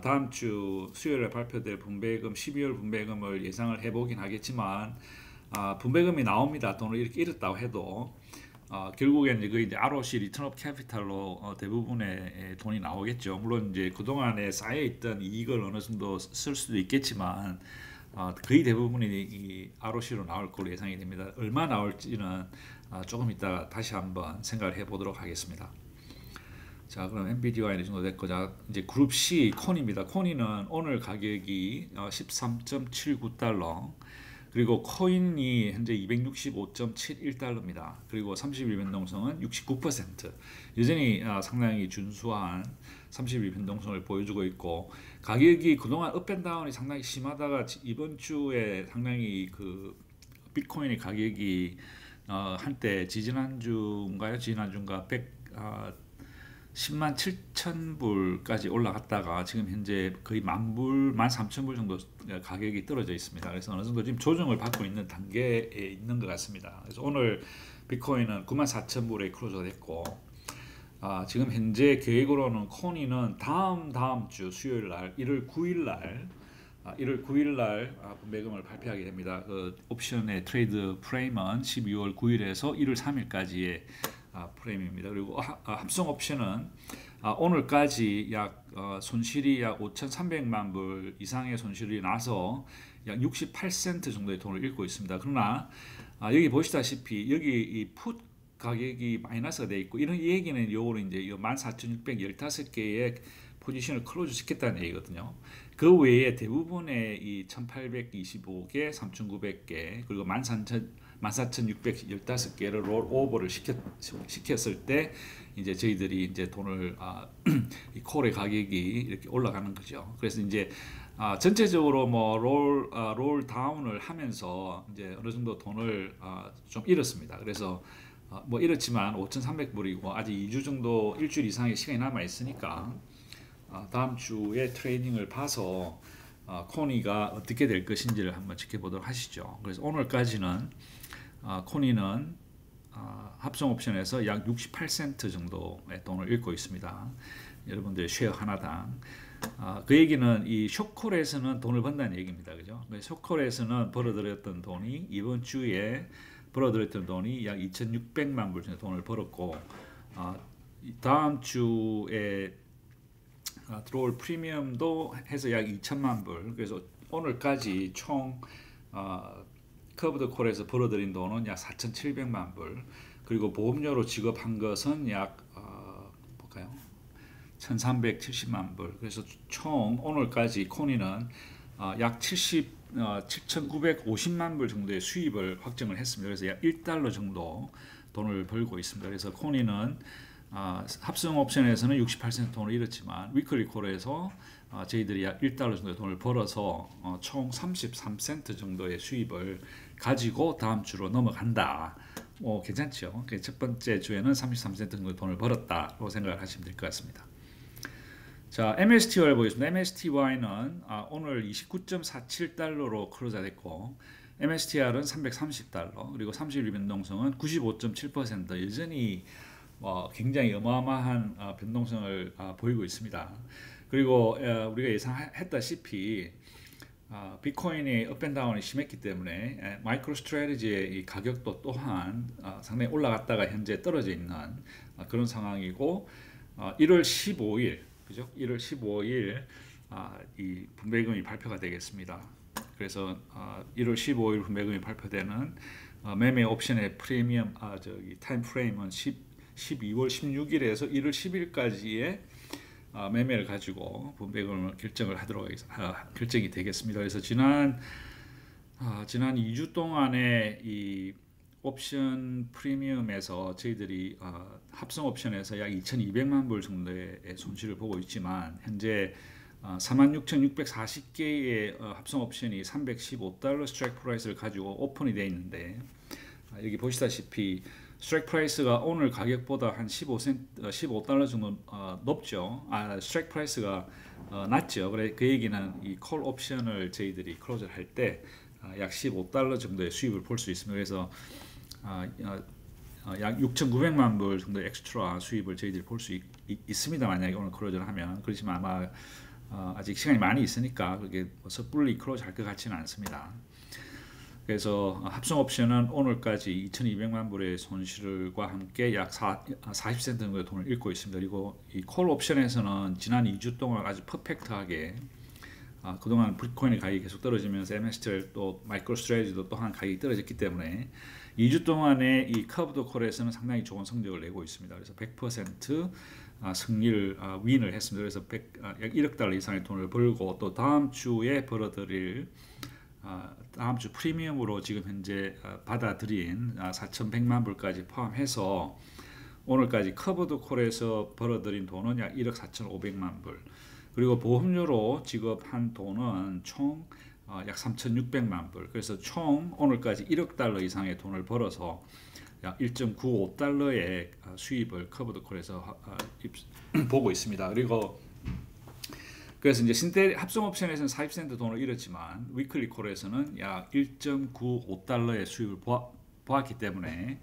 다음 주 수요일에 발표될 분배금 12월 분배금을 예상을 해보긴 하겠지만 분배금이 나옵니다. 돈을 이렇게 잃었다고 해도 결국엔 이제 ROC 리턴 오브 캐피탈로 대부분의 돈이 나오겠죠. 물론 이제 그동안에 쌓여있던 이익을 어느 정도 쓸 수도 있겠지만 거의 대부분이 이 ROC로 나올 걸로 예상이 됩니다. 얼마 나올지는 조금 이따 다시 한번 생각을 해보도록 하겠습니다. 자, 그럼 NBDY는 이 정도 됐고, 자, 이제 그룹 C 코니입니다. 코니는 오늘 가격이 13.79달러, 그리고 코인이 현재 265.71달러입니다. 그리고 30일 변동성은 69%. 여전히 상당히 준수한 30일 변동성을 보여주고 있고, 가격이 그동안 업앤다운이 상당히 심하다가 이번 주에 상당히 그 비트코인의 가격이 한때 지난주인가 10만 7천 불까지 올라갔다가 지금 현재 거의 13,000불 정도 가격이 떨어져 있습니다. 그래서 어느 정도 지금 조정을 받고 있는 단계에 있는 것 같습니다. 그래서 오늘 비트코인은 94,000불에 클로즈가 됐고, 지금 현재 계획으로는 코니는 다음 주 수요일 날 1월 9일 날 분배금을 발표하게 됩니다. 그 옵션의 트레이드 프레임은 12월 9일에서 1월 3일까지의 프레임입니다. 그리고 합성 옵션은 오늘까지 약 손실이 약 5,300만 불 이상의 손실이 나서 약 68센트 정도의 돈을 잃고 있습니다. 그러나 여기 보시다시피 여기 이 풋 가격이 마이너스가 되어 있고, 이런 얘기는 요거는 이제 14,615개의 포지션을 클로즈 시켰다는 얘기거든요. 그 외에 대부분의 이 1,825개, 3,900개, 그리고 14,615개를 롤 오버를 시켰을 때 이제 저희들이 이제 돈을 이 콜의 가격이 이렇게 올라가는 거죠. 그래서 이제 전체적으로 뭐 롤 다운을 하면서 이제 어느 정도 돈을 좀 잃었습니다. 그래서 뭐 이렇지만 5,300불이고 아직 2주 정도 일주일 이상의 시간이 남아 있으니까 다음 주에 트레이딩을 봐서 코니가 어떻게 될 것인지를 한번 지켜보도록 하시죠. 그래서 오늘까지는 코니는 합성 옵션에서 약 68센트 정도의 돈을 잃고 있습니다. 여러분들 쉐어 하나당. 그 얘기는 이 숏콜에서는 돈을 번다는 얘기입니다. 그죠? 숏콜에서는 벌어들였던 돈이 이번 주에 벌어들였던 돈이 약 2,600만 불 정도 돈을 벌었고, 다음 주에 들어올 프리미엄도 해서 약 2천만 불. 그래서 오늘까지 총 커브드 콜에서 벌어들인 돈은 약 4,700만 불. 그리고 보험료로 지급한 것은 약 볼까요? 1,370만 불. 그래서 총 오늘까지 코니는 약 7,950만 불 정도의 수입을 확정을 했습니다. 그래서 약 1달러 정도 돈을 벌고 있습니다. 그래서 코니는 합성 옵션에서는 68센트 돈을 잃었지만 위클리 콜에서 저희들이 약 1달러 정도의 돈을 벌어서 총 33센트 정도의 수입을 가지고 다음 주로 넘어간다. 괜찮죠? 첫 번째 주에는 33센트 정도의 돈을 벌었다고 생각을 하시면 될 것 같습니다. 자, MSTI를 보겠습니다. MSTY는 오늘 29.47달러로 클로즈가 됐고, MSTR은 330달러, 그리고 30일 변동성은 95.7%, 여전히 굉장히 어마어마한 변동성을 보이고 있습니다. 그리고 우리가 예상했다시피 비트코인의 업앤다운이 심했기 때문에 마이크로 스트래티지의 이 가격도 또한 상당히 올라갔다가 현재 떨어져 있는 그런 상황이고, 1월 15일 그죠? 1월 15일 이 분배금이 발표가 되겠습니다. 그래서 1월 15일 분배금이 발표되는 매매 옵션의 프리미엄 타임 프레임은 12월 16일에서 1월 10일까지의 매매를 가지고 분배금을 결정이 되겠습니다. 그래서 지난 2주 동안에 이 옵션 프리미엄에서 저희들이 합성 옵션에서 약 2,200만 불 정도의 손실을 보고 있지만 현재 46,640개의 합성 옵션이 315달러 스트라이크 프라이스를 가지고 오픈이 되어 있는데 여기 보시다시피 스트라이크 프라이스가 오늘 가격보다 한 15달러 정도 높죠. 스트라이크 프라이스가 낮죠. 그래 그 얘기는 이 콜 옵션을 저희들이 클로즈를 할 때 약 15달러 정도의 수입을 볼 수 있습니다. 그래서 약 6,900만 불 정도 엑스트라 수입을 저희들이 볼 수 있습니다. 만약에 오늘 클로즈를 하면. 그렇지만 아마 아직 시간이 많이 있으니까 그렇게 섣불리 클로즈 할 것 같지는 않습니다. 그래서 합성 옵션은 오늘까지 2,200만 불의 손실과 함께 약 40센트 정도의 돈을 잃고 있습니다. 그리고 이 콜 옵션에서는 지난 2주 동안 아주 퍼펙트하게 그동안 비트코인의 가격이 계속 떨어지면서 MSTR 또 마이크로 스트래티지도 또한 가격이 떨어졌기 때문에 2주 동안의 이 커브드 콜에서는 상당히 좋은 성적을 내고 있습니다. 그래서 100% 승리를 윈을 했습니다. 그래서 약 1억 달러 이상의 돈을 벌고 또 다음 주에 벌어들일 다음 주 프리미엄으로 지금 현재 받아들인 4,100만 불까지 포함해서 오늘까지 커브드 콜에서 벌어들인 돈은 약 1억 4,500만 불. 그리고 보험료로 지급한 돈은 총 약 3,600만 불. 그래서 총 오늘까지 1억 달러 이상의 돈을 벌어서 약 1.95달러의 수입을 커브드 콜에서 보고 있습니다. 그리고 그래서 이제 합성 옵션에서는 40센트 돈을 잃었지만 위클리 콜에서는 약 1.95달러의 수입을 보았기 때문에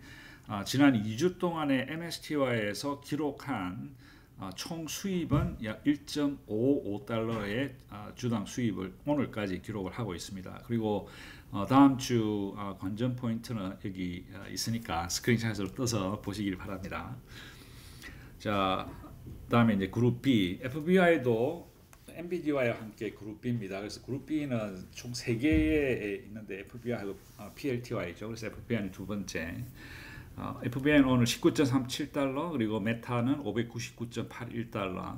지난 2주 동안의 MSTY에서 기록한 총 수입은 약 1.55달러의 주당 수입을 오늘까지 기록을 하고 있습니다. 그리고 다음 주 관전 포인트는 여기 있으니까 스크린샷으로 떠서 보시길 바랍니다. 자, 다음에 이제 그룹 B, FBI도 NVIDIA와 함께 그룹 B입니다. 그래서 그룹 B는 총 3개에 있는데 FBI하고 PLTY죠. 그래서 FBI는 두 번째. FBI는 오늘 19.37달러, 그리고 메타는 599.81달러,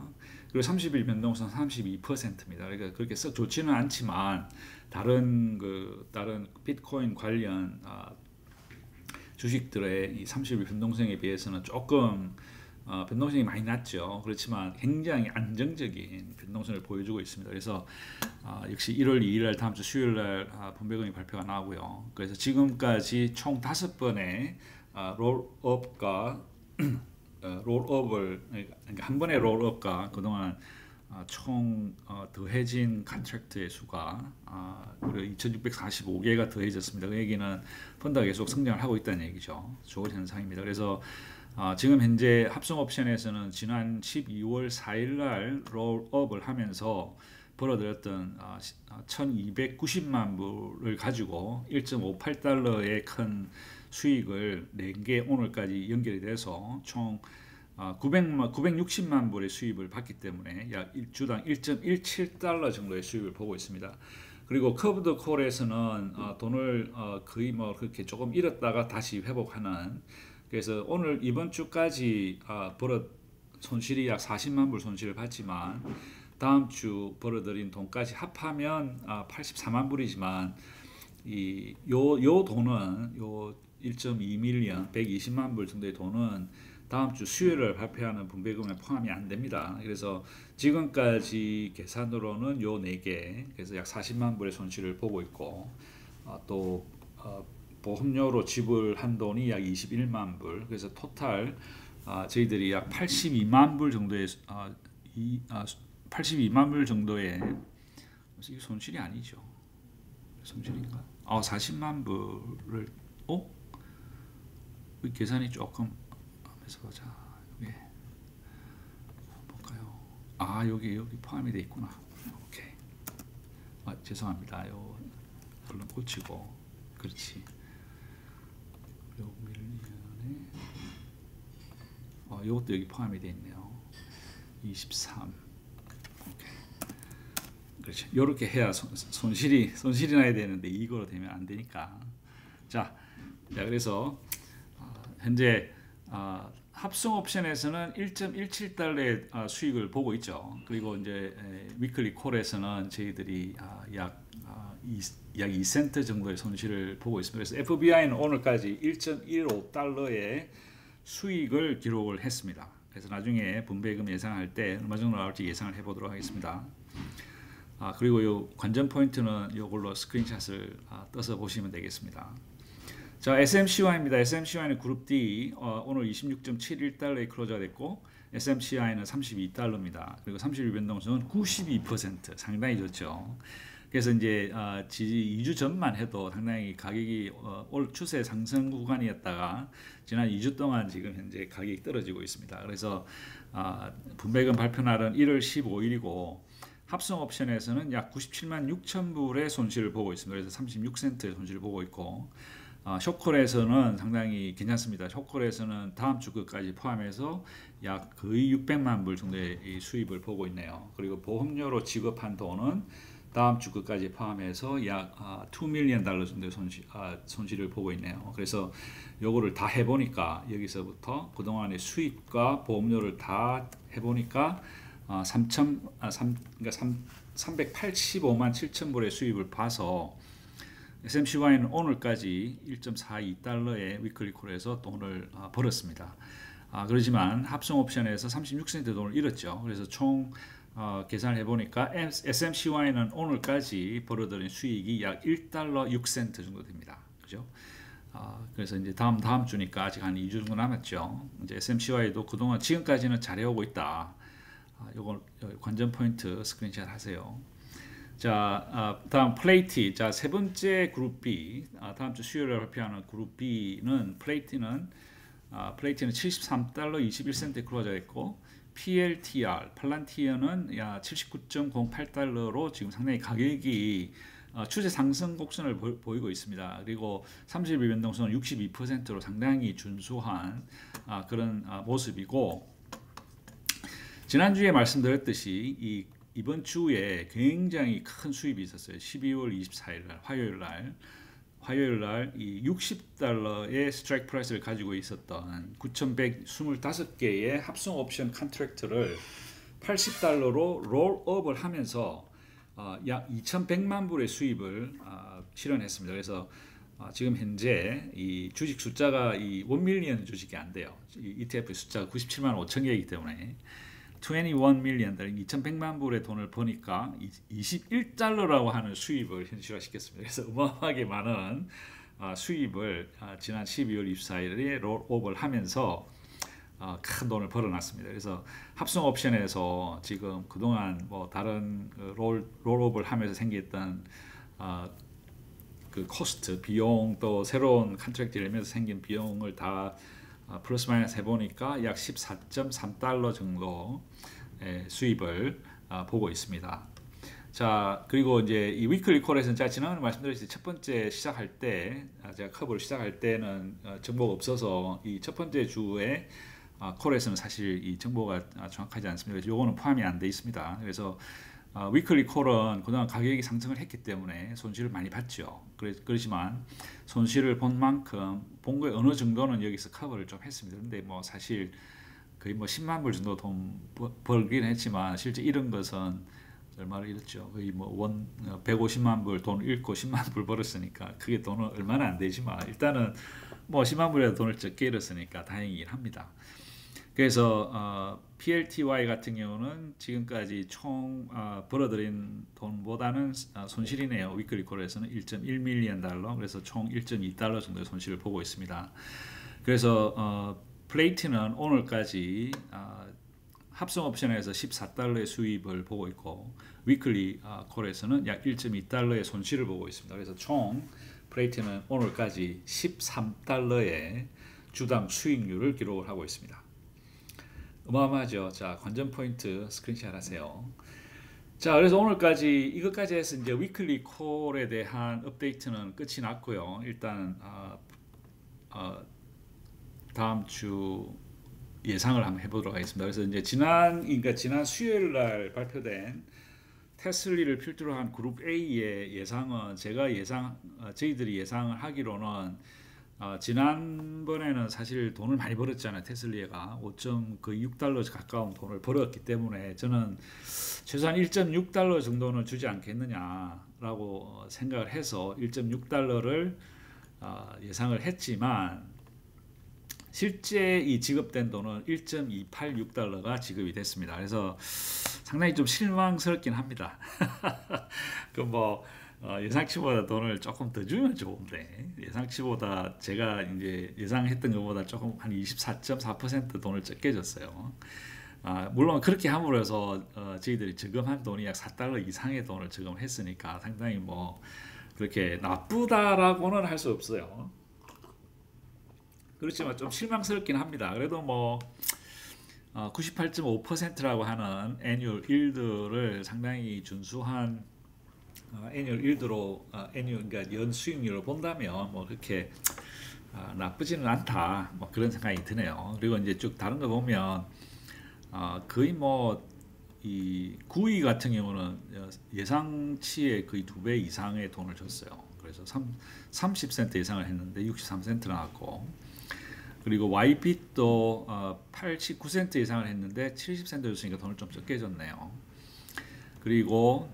그리고 30일 변동성 32%입니다. 그러니까 그렇게 썩 좋지는 않지만 다른 비트코인 관련 주식들의 이 30일 변동성에 비해서는 조금 변동성이 많이 낮죠. 그렇지만 굉장히 안정적인 변동성을 보여주고 있습니다. 그래서 역시 1월 2일 날 다음 주 수요일 날 분배금리 발표가 나오고요. 그래서 지금까지 총 5번의 롤업과 롤업을 그러니까 한 번의 롤업과 그동안 총 더해진 컨트랙트의 수가 무려 2,645개가 더해졌습니다. 그 얘기는 펀드가 계속 성장을 하고 있다는 얘기죠. 좋은 현상입니다. 그래서 지금 현재 합성 옵션에서는 지난 12월 4일 날 롤업을 하면서 벌어들였던 1,290만 불을 가지고 1.58달러의 큰 수익을 낸 게 오늘까지 연결이 돼서 총 960만 불의 수입을 받기 때문에 약 주당 1.17달러 정도의 수입을 보고 있습니다. 그리고 커브드 콜에서는 돈을 거의 뭐 그렇게 조금 잃었다가 다시 회복하는, 그래서 오늘 이번 주까지 손실이 약 40만 불 손실을 봤지만 다음 주 벌어들인 돈까지 합하면 84만 불이지만 요 돈은 요 1.2밀리언 120만 불 정도의 돈은 다음 주 수요일을 발표하는 분배금에 포함이 안 됩니다. 그래서 지금까지 계산으로는 요 4개, 그래서 약 40만 불의 손실을 보고 있고 또 보험료로 지불한 돈이 약 21만 불, 그래서 토탈 저희들이 약 82만 불 정도의 82만 불 정도의 이게 손실이 아니죠. 손실인가? 40만 불을 계산이 조금 해서 보자. 여기 볼까요? 여기 포함이 돼 있구나. 오케이. 죄송합니다. 요 얼른 고치고. 그렇지. 요 밀리언에 요것도 여기 포함이 돼 있네요. 23. 오케이. 그렇죠. 요렇게 해야 손실이 나야 되는데 이거로 되면 안 되니까. 자, 그래서 현재 합성 옵션에서는 1.17달러의 수익을 보고 있죠. 그리고 이제 위클리 콜에서는 저희들이 약 약 2센트 정도의 손실을 보고 있습니다. 그래서 FBI는 오늘까지 1.15달러의 수익을 기록을 했습니다. 그래서 나중에 분배금 예상할 때 얼마 정도 나올지 예상을 해보도록 하겠습니다. 그리고 요 관전 포인트는 이걸로 스크린샷을 떠서 보시면 되겠습니다. 자, SMCY입니다. SMCY는 그룹 D 오늘 26.71달러에 클로저가 됐고 SMCI는 32달러입니다. 그리고 30일 변동수는 92%, 상당히 좋죠. 그래서 이제 2주 전만 해도 상당히 가격이 올 추세 상승 구간이었다가 지난 2주 동안 지금 현재 가격이 떨어지고 있습니다. 그래서 분배금 발표 날은 1월 15일이고 합성 옵션에서는 약 97만 6천 불의 손실을 보고 있습니다. 그래서 36센트의 손실을 보고 있고 숏콜에서는 상당히 괜찮습니다. 숏콜에서는 다음 주 끝까지 포함해서 약 거의 600만 불 정도의 이 수입을 보고 있네요. 그리고 보험료로 지급한 돈은 다음 주 끝까지 포함해서 약 $2 million 정도의 손실을 보고 있네요. 그래서 요거를 다 해보니까 여기서부터 그동안의 수입과 보험료를 다 해보니까 385만 7천 불의 수입을 봐서 SMCY는 오늘까지 1.42달러의 위클리 콜에서 돈을 벌었습니다. 그렇지만 합성 옵션에서 36센트 돈을 잃었죠. 그래서 총 계산을 해보니까 SMCY는 오늘까지 벌어들인 수익이 약 1달러 6센트 정도 됩니다. 그죠? 그래서 이제 다음 주니까 아직 한 2주 정도 남았죠. 이제 SMCY도 그동안 지금까지는 잘해오고 있다. 요거 관전 포인트 스크린샷 하세요. 자, 다음 플레이티. 자, 세 번째 그룹 B. 다음 주 수요일에 발표하는 그룹 B는 플레이티는 73달러 21센트에 클로저 했고 PLTR, 팔란티어는 79.08달러로 지금 상당히 가격이 추세 상승 곡선을 보이고 있습니다. 그리고 30일 변동성은 62%로 상당히 준수한 그런 모습이고 지난주에 말씀드렸듯이 이번 주에 굉장히 큰 수입이 있었어요. 12월 24일 날 화요일 날 이 60달러의 스트라이크 프라이스를 가지고 있었던 9,125개의 합성 옵션 컨트랙트를 80달러로 롤업을 하면서 약 2,100만 불의 수입을 실현했습니다. 그래서 지금 현재 이 주식 숫자가 이 1밀리언 주식이 안 돼요. 이 ETF 숫자가 97만 5천 개이기 때문에 21 밀리언, 2,100만 불의 돈을 버니까 21달러라고 하는 수입을 현실화시켰습니다. 그래서 어마어마하게 많은 수입을 지난 12월 24일에 롤업을 하면서 큰 돈을 벌어놨습니다. 그래서 합성 옵션에서 지금 그동안 뭐 다른 롤업을 하면서 생겼던 그 코스트, 비용 또 새로운 컨트랙트를 내면서 생긴 비용을 다 플러스 마이너스 해보니까 약 14.3달러 정도 수입을 보고 있습니다. 자, 그리고 이제 이 위클리 콜에서는 제가 지난번에 말씀드렸듯이 첫 번째 시작할 때 제가 커브를 시작할 때는 정보가 없어서 이 첫 번째 주에 콜에서는 사실 이 정보가 정확하지 않습니다. 그래서 요거는 포함이 안 돼 있습니다. 그래서 위클리 콜은 그동안 가격이 상승을 했기 때문에 손실을 많이 봤죠. 그렇지만 손실을 본 만큼 본 거에 어느 정도는 여기서 커버를 좀 했습니다. 근데 뭐 사실 거의 뭐 10만 불 정도 돈 벌긴 했지만 실제 잃은 것은 얼마를 잃었죠. 거의 뭐 150만 불 돈 잃고 10만 불 벌었으니까 그게 돈은 얼마나 안 되지만 일단은 뭐 10만 불이라도 돈을 적게 잃었으니까 다행이긴 합니다. 그래서 PLTY 같은 경우는 지금까지 총 벌어들인 돈보다는 손실이네요. 위클리 콜에서는 1.1 밀리언 달러, 그래서 총 1.2달러 정도의 손실을 보고 있습니다. 그래서 플레이트는 오늘까지 합성 옵션에서 14달러의 수입을 보고 있고 위클리 콜에서는 약 1.2달러의 손실을 보고 있습니다. 그래서 총 플레이트는 오늘까지 13달러의 주당 수익률을 기록을 하고 있습니다. 어마어마하죠. 자, 관전 포인트 스크린샷 하세요. 자, 그래서 오늘까지 이것까지 해서 이제 위클리 콜에 대한 업데이트는 끝이 났고요. 일단 다음 주 예상을 한번 해보도록 하겠습니다. 그래서 이제 지난 수요일 날 발표된 테슬리를 필두로 한 그룹 A의 예상은 저희들이 예상을 하기로는 지난번에는 사실 돈을 많이 벌었잖아요. 테슬리가 5.6달러 가까운 돈을 벌었기 때문에 저는 최소한 1.6달러 정도는 주지 않겠느냐 라고 생각을 해서 1.6달러를 예상을 했지만 실제 이 지급된 돈은 1.286달러가 지급이 됐습니다. 그래서 상당히 좀 실망스럽긴 합니다. 그 예상치보다 돈을 조금 더 주면 좋은데 예상치보다 제가 이제 예상했던 것보다 조금 한 24.4% 돈을 적게 줬어요. 물론 그렇게 함으로 해서 저희들이 저금한 돈이 약 4달러 이상의 돈을 저금했으니까 상당히 그렇게 나쁘다라고는 할 수 없어요. 그렇지만 좀 실망스럽긴 합니다. 그래도 98.5%라고 하는 애뉴얼 일드를 상당히 준수한 애뉴얼 일드로 그러니까 연 수익률을 본다면 그렇게 나쁘지는 않다 그런 생각이 드네요. 그리고 이제 쭉 다른 거 보면 거의 이 9위 같은 경우는 예상치의 거의 2배 이상의 돈을 줬어요. 그래서 30센트 예상을 했는데 63센트 나왔고, 그리고 YBit도 89센트 예상을 했는데 70센트 줬으니까 돈을 좀 적게 줬네요. 그리고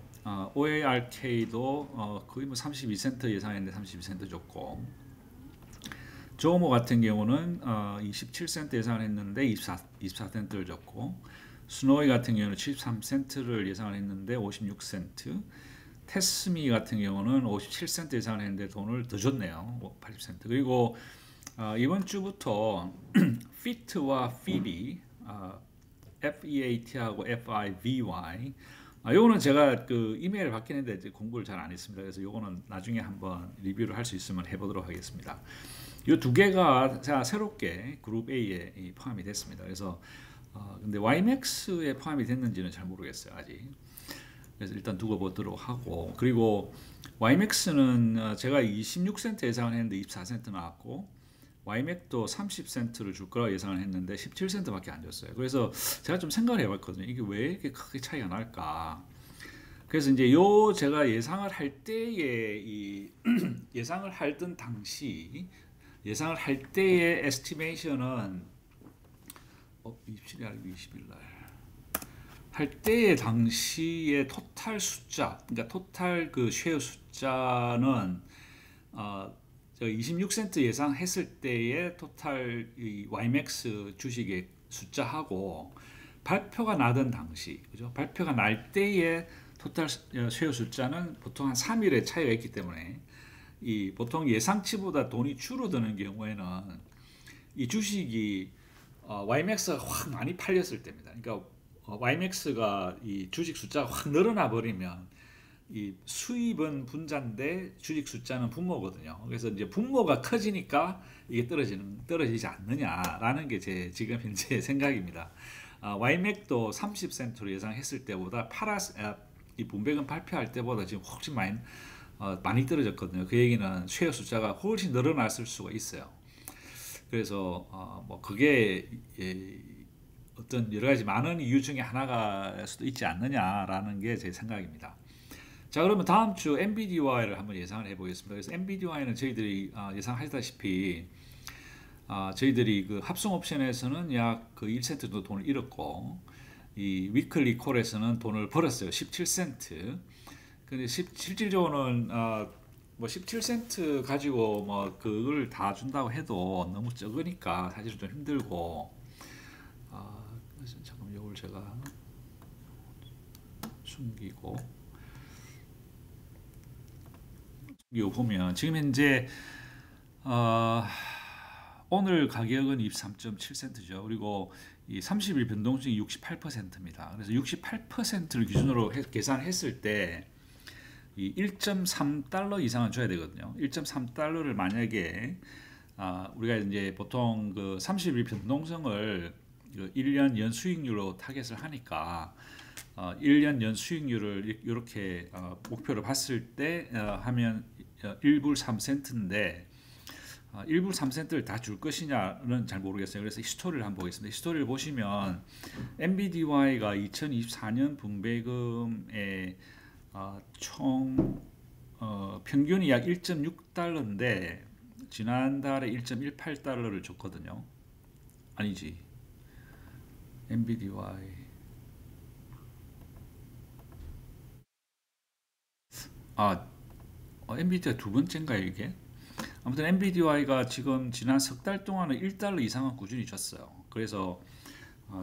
OARK도 거의 32센트 예상했는데 32센트 줬고, 조모 같은 경우는 27센트 예상을 했는데 24센트를 줬고, 스노이 같은 경우는 73센트를 예상을 했는데 56센트, 테스미 같은 경우는 57센트 예상을 했는데 돈을 더 줬네요. 80센트. 그리고 이번 주부터 FIT와 FIBI, FEAT하고 FIVY, 요거는 제가 그 이메일을 받긴 했는데 공부를 잘 안 했습니다. 그래서 요거는 나중에 한번 리뷰를 할 수 있으면 해보도록 하겠습니다. 이 두 개가 새롭게 그룹 A에 포함이 됐습니다. 그래서 근데 YMAX에 포함이 됐는지는 잘 모르겠어요, 아직. 그래서 일단 두고 보도록 하고, 그리고 YMAX는 제가 26센트 예상을 했는데 24센트 나왔고, YMAC도 30센트를 줄 거라고 예상을 했는데 17센트밖에 안 줬어요. 그래서 제가 좀 생각을 해봤거든요. 이게 왜 이렇게 크게 차이가 날까? 그래서 이제 제가 예상을 할 때에 예상을 하던 당시 예상을 할 때의 에스티메이션은 27일 아니고 20일 날 할 때의 당시의 토탈 숫자, 그러니까 토탈 그 쉐어 숫자는 제가 26센트 예상했을 때의 토탈 이 YMAX 주식의 숫자하고 발표가 나던 당시, 그죠? 발표가 날 때의 토탈 쉐어 숫자는 보통 한 3일의 차이가 있기 때문에 보통 예상치보다 돈이 줄어드는 경우에는 이 주식이 YMAX가 확 많이 팔렸을 때입니다. 그러니까 YMAX가 이 주식 숫자가 확 늘어나 버리면 이 수입은 분자인데 주식 숫자는 분모거든요. 그래서 이제 분모가 커지니까 이게 떨어지지 않느냐라는 게 제 지금 현재 생각입니다. YMAC도 30센트로 예상했을 때보다 이 분배금 발표할 때보다 지금 훨씬 많이 떨어졌거든요. 그 얘기는 쉐어 숫자가 훨씬 늘어났을 수가 있어요. 그래서 그게 어떤 여러 가지 많은 이유 중에 하나가 수도 있지 않느냐라는 게 제 생각입니다. 자, 그러면 다음 주 NVDY를 한번 예상을 해보겠습니다. 그래서 NVDY는 저희들이 예상하시다시피 저희들이 그 합성 옵션에서는 약 그 1센트 정도 돈을 잃었고, 이 위클리 콜에서는 돈을 벌었어요. 17센트. 근데 실질적으로는 17센트 가지고 그걸 다 준다고 해도 너무 적으니까 사실 좀 힘들고, 잠깐 이걸 제가 숨기고 이거 보면 지금 현재 오늘 가격은 23.7센트죠. 그리고 이 30일 변동성이 68%입니다. 그래서 68%를 기준으로 계산했을 때 이 1.3달러 이상은 줘야 되거든요. 1.3달러를 만약에 우리가 이제 보통 그 30일 변동성을 1년 연 수익률로 타겟을 하니까 1년 연 수익률을 이렇게 목표를 봤을 때 하면 1불 3센트인데 1불 3센트를 다 줄 것이냐는 잘 모르겠어요. 그래서 히스토리를 한번 보겠습니다. 히스토리를 보시면 NVDY가 2024년 분배금의 총 평균이 약 1.6달러인데 지난달에 1.18달러를 줬거든요. 아니지. NVDY 아, 엔비디아 두 번째인가요 이게? 아무튼 엔비디아가 지금 지난 석 달 동안은 1달러 이상은 꾸준히 줬어요. 그래서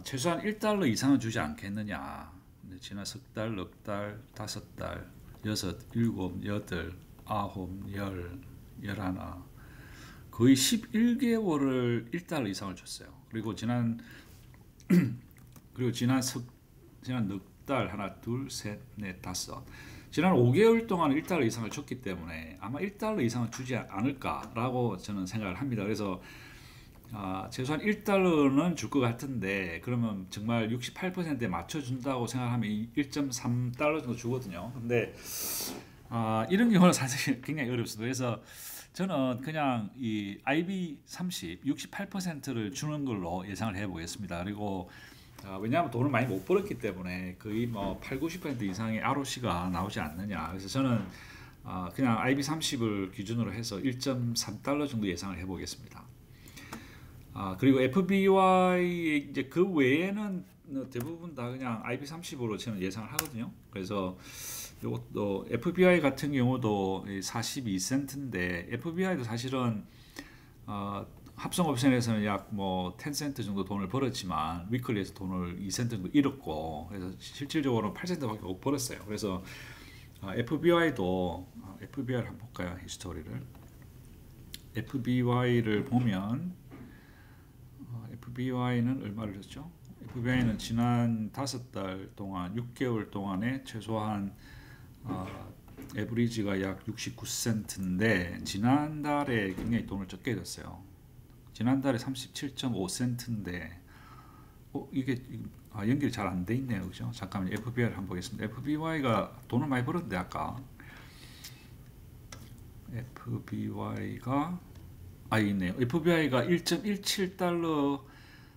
최소한 1달러 이상은 주지 않겠느냐. 근데 지난 석 달, 넉 달, 다섯 달, 여섯, 일곱, 여덟, 아홉, 열, 열하나 거의 11개월을 1달러 이상을 줬어요. 그리고 지난 넉 달 하나, 둘, 셋, 넷, 다섯 지난 5개월 동안 1달러 이상을 줬기 때문에 아마 1달러 이상은 주지 않을까라고 저는 생각을 합니다. 그래서 최소한 1달러는 줄 것 같은데 그러면 정말 68%에 맞춰준다고 생각하면 1.3달러 정도 주거든요. 근데 이런 경우는 사실 굉장히 어렵습니다. 그래서 저는 그냥 이 IB30 68%를 주는 걸로 예상을 해보겠습니다. 그리고 왜냐하면 돈을 많이 못 벌었기 때문에 거의 뭐 8, 90% 이상의 ROC가 나오지 않느냐. 그래서 저는 그냥 IB30을 기준으로 해서 1.3달러 정도 예상을 해보겠습니다. 그리고 FBY 이제 그 외에는 대부분 다 그냥 IB30으로 저는 예상을 하거든요. 그래서 이것도 FBI 같은 경우도 42센트인데 FBI도 사실은 합성 옵션에서는 약 뭐 10센트 정도 돈을 벌었지만 위클리에서 돈을 2센트 정도 잃었고 그래서 실질적으로 8센트밖에 못 벌었어요. 그래서 FBI도 FBI를 한번 볼까요? 히스토리를 FBI를 보면 FBI는 얼마를 줬죠? FBI는 지난 5달 동안 6개월 동안에 최소한 에브리지가 약 69센트인데 지난달에 굉장히 돈을 적게 줬어요. 지난달에 37.5센트인데 이게 연결이 잘 안 돼 있네요. 그죠? 잠깐만 FBI를 한번 보겠습니다. FBI가 돈을 많이 벌었는데 아까 FBI가 있네요. FBI가 1.17달러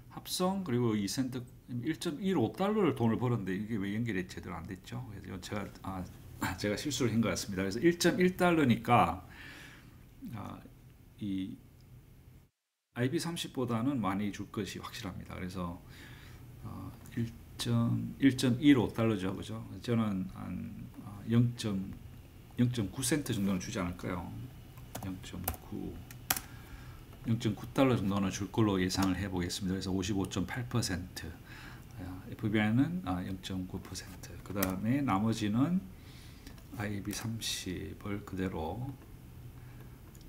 합성 그리고 2센트 1.15달러를 돈을 벌었는데 이게 왜 연결이 제대로 안 됐죠? 그래서 제가 실수를 한 것 같습니다. 그래서 1.1달러니까 이 IB30보다는 많이 줄 것이 확실합니다. 그래서 1.15달러죠, 그죠? 저는 한 0.9센트 정도는 주지 않을까요? 0.9달러 정도는 줄 걸로 예상을 해보겠습니다. 그래서 55.8%, FBI는 0.9%. 그 다음에 나머지는 IB30을 그대로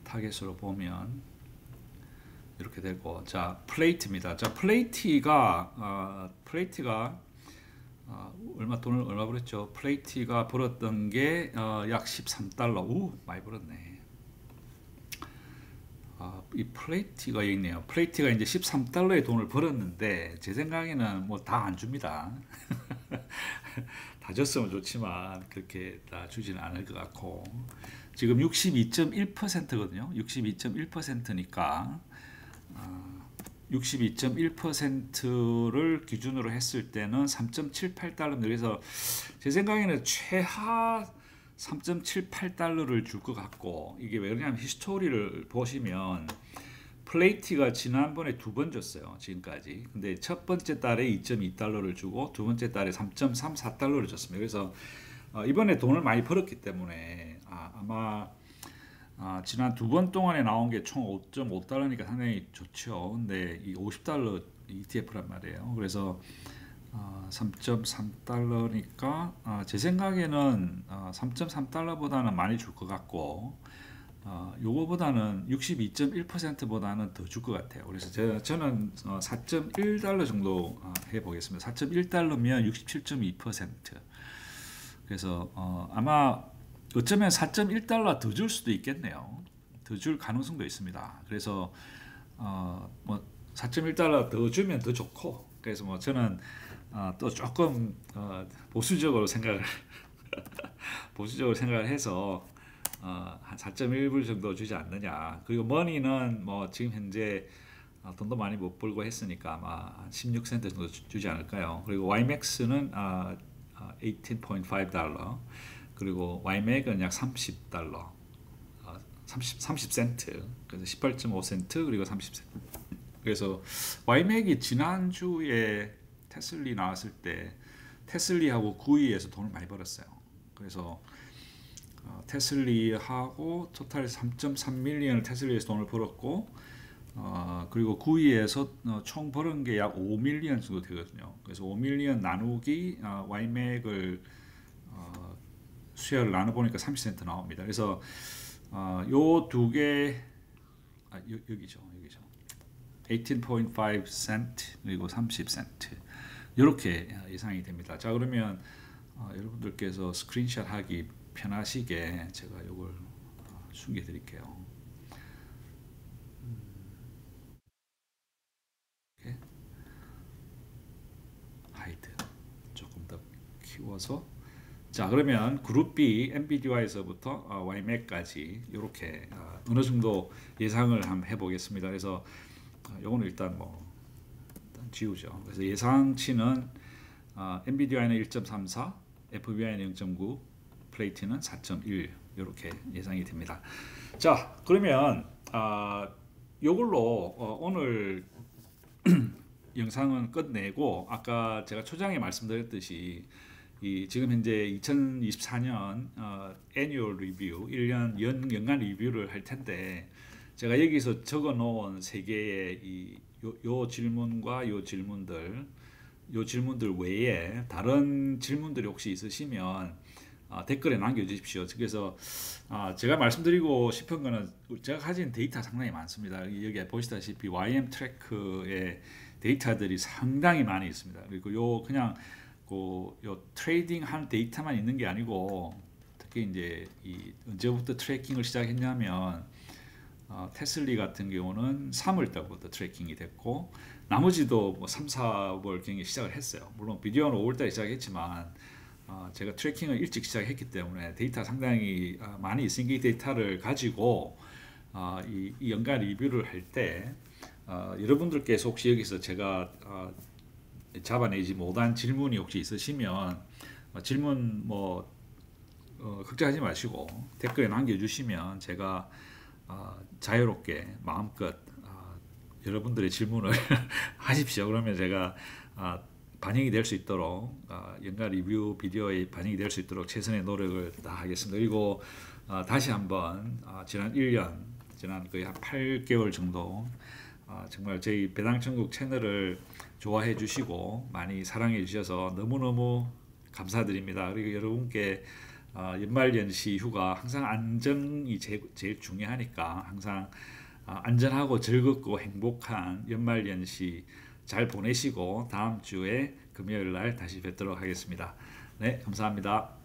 타겟으로 보면 이렇게 되고, 자 플레이트입니다. 자 플레이트가 돈을 얼마 벌었죠? 플레이트가 벌었던 게 약 13달러. 오, 많이 벌었네. 이 플레이트가 있네요. 플레이트가 이제 13달러의 돈을 벌었는데 제 생각에는 뭐 다 안 줍니다. 다 줬으면 좋지만 그렇게 다 주지는 않을 것 같고 지금 62.1%거든요. 62.1%니까 62.1%를 기준으로 했을 때는 3.78달러입니다. 그래서 제 생각에는 최하 3.78달러를 줄 것 같고 이게 왜 그러냐면 히스토리를 보시면 플레이티가 지난번에 두 번 줬어요. 지금까지. 근데 첫 번째 달에 2.2달러를 주고 두 번째 달에 3.34달러를 줬습니다. 그래서 이번에 돈을 많이 벌었기 때문에 아마 지난 두 번 동안에 나온 게 총 5.5달러니까 상당히 좋죠. 근데 이 50달러 ETF란 말이에요. 그래서 3.3달러니까 제 생각에는 3.3달러보다는 많이 줄 것 같고 요거보다는 62.1%보다는 더 줄 것 같아요. 그래서 저는 4.1달러 정도 해보겠습니다. 4.1달러면 67.2%. 그래서 아마 어쩌면 4.1달러 더 줄 수도 있겠네요. 더 줄 가능성도 있습니다. 그래서 뭐 4.1달러 더 주면 더 좋고 그래서 뭐 저는 또 조금 보수적으로 생각을 해서 한 4.1불 정도 주지 않느냐. 그리고 머니는 뭐 지금 현재 돈도 많이 못 벌고 했으니까 아마 한 16센트 정도 주지 않을까요. 그리고 YMAX는 18.5달러 그리고 YMAG은 약 30달러 30센트 그래서 18.5센트 그리고 30센트. 그래서 YMAG이 지난주에 테슬리 나왔을 때 테슬리하고 구이에서 돈을 많이 벌었어요. 그래서 테슬리하고 토탈 3.3밀리언을 테슬리에서 돈을 벌었고 그리고 9위에서 총 벌은 게 약 5밀리언 정도 되거든요. 그래서 5밀리언 나누기 YMAC을 수혈을 나눠보니까 30센트 나옵니다. 그래서 요 두 개 여기죠. 18.5센트 그리고 30센트 이렇게 예상이 됩니다. 자, 그러면 여러분들께서 스크린샷 하기 편하시게 제가 이걸 숨겨 드릴게요. 하이드 조금 더 키워서, 자, 그러면 그룹 B NVIDIA에서부터 YMAC까지 이렇게 어느 정도 예상을 한번 해보겠습니다. 그래서 요거는 일단 일단 지우죠. 그래서 예상치는 NVIDIA는 1.34, FBI는 0.9, 플레이트는 4.1 이렇게 예상이 됩니다. 자, 그러면 요걸로 오늘 영상은 끝내고, 아까 제가 초장에 말씀드렸듯이 지금 현재 2024년 애니얼 리뷰 1년 연간 리뷰를 할 텐데, 제가 여기서 적어 놓은 세 개의 요 질문과 요 질문들 외에 다른 질문들이 혹시 있으시면 댓글에 남겨주십시오. 그래서 제가 말씀드리고 싶은 거는, 제가 가진 데이터 상당히 많습니다. 여기 보시다시피 YM 트래크의 데이터들이 상당히 많이 있습니다. 그리고 요 트레이딩 한 데이터만 있는 게 아니고, 특히 이제 언제부터 트래킹을 시작했냐면 테슬리 같은 경우는 3월 달부터 트래킹이 됐고, 나머지도 3, 4월 경에 시작을 했어요. 물론 비디오는 5월 달에 시작했지만 제가 트래킹을 일찍 시작했기 때문에 데이터 상당히 많이 있으니까 이 데이터를 가지고 이 연간 리뷰를 할 때 여러분들께서 혹시 여기서 제가 잡아내지 못한 질문이 혹시 있으시면 질문 걱정하지 마시고 댓글에 남겨주시면 제가 자유롭게 마음껏 여러분들의 질문을 하십시오. 그러면 제가 반영이 될 수 있도록 연간 리뷰 비디오에 반영이 될 수 있도록 최선의 노력을 다하겠습니다. 그리고 다시 한번 지난 1년, 지난 거의 한 8개월 정도 정말 저희 배당천국 채널을 좋아해 주시고 많이 사랑해 주셔서 너무너무 감사드립니다. 그리고 여러분께 연말연시 휴가 항상 안전이 제일 중요하니까 항상 안전하고 즐겁고 행복한 연말연시 잘 보내시고 다음 주에 금요일 날 다시 뵙도록 하겠습니다. 네, 감사합니다.